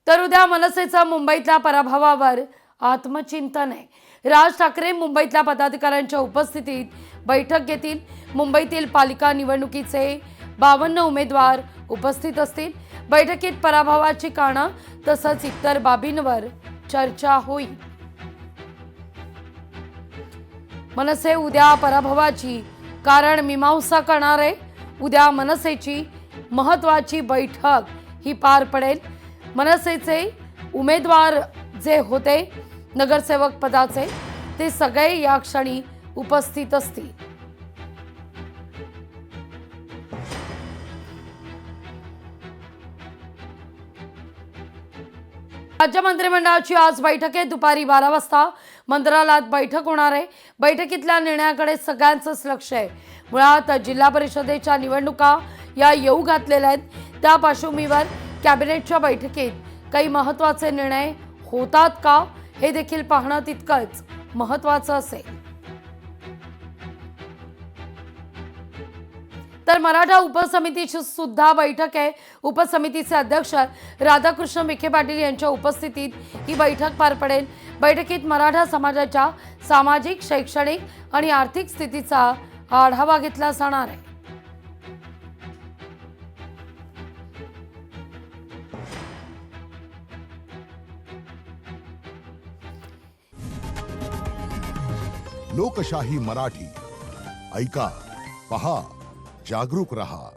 तर उद्या मनसेचा मुंबईतल्या पराभवावर आत्मचिंतन आहे। राज ठाकरे मुंबईतल्या पदाधिकाऱ्यांच्या उपस्थितीत बैठक घेतील। मुंबईतील पालिका निवडणुकीचे 52 उमेदवार उपस्थित असतील। बैठकीत पराभवाची कारणं तसंच इतर बाबींवर चर्चा होईल। मनसे उद्या पराभवाची कारण मीमांसा करणार आहे। उद्या मनसेची महत्त्वाची बैठक ही पार पडेल। मनसेचे उमेदवार जे होते नगरसेवक पदाचे ते सगळे या क्षणी उपस्थित असतील। राज्य मंत्रिमंडळाची आज बैठक आहे। दुपारी 12 वाजता मंत्रालयात बैठक होणार आहे। बैठकीतल्या निर्णयाकडे सगळ्यांचंच लक्ष आहे। मुळात जिल्हा परिषदेच्या निवडणुका या येऊ घातलेल्या आहेत। त्या पार्श्वभूमीवर कॅबिनेटच्या बैठकीत काही महत्त्वाचे निर्णय होतात का हे देखील पाहणं तितकंच महत्त्वाचं असेल। तर मराठा उपसमितीची सुद्धा बैठक आहे। उपसमितीचे अध्यक्ष राधाकृष्ण विखे पाटील यांच्या उपस्थितीत ही बैठक पार पडेल। बैठकीत मराठा समाजाच्या सामाजिक, शैक्षणिक आणि आर्थिक स्थितीचा आढावा घेतला जाणार आहे। लोकशाही मराठी ऐका, पहा, जागरूक रहा।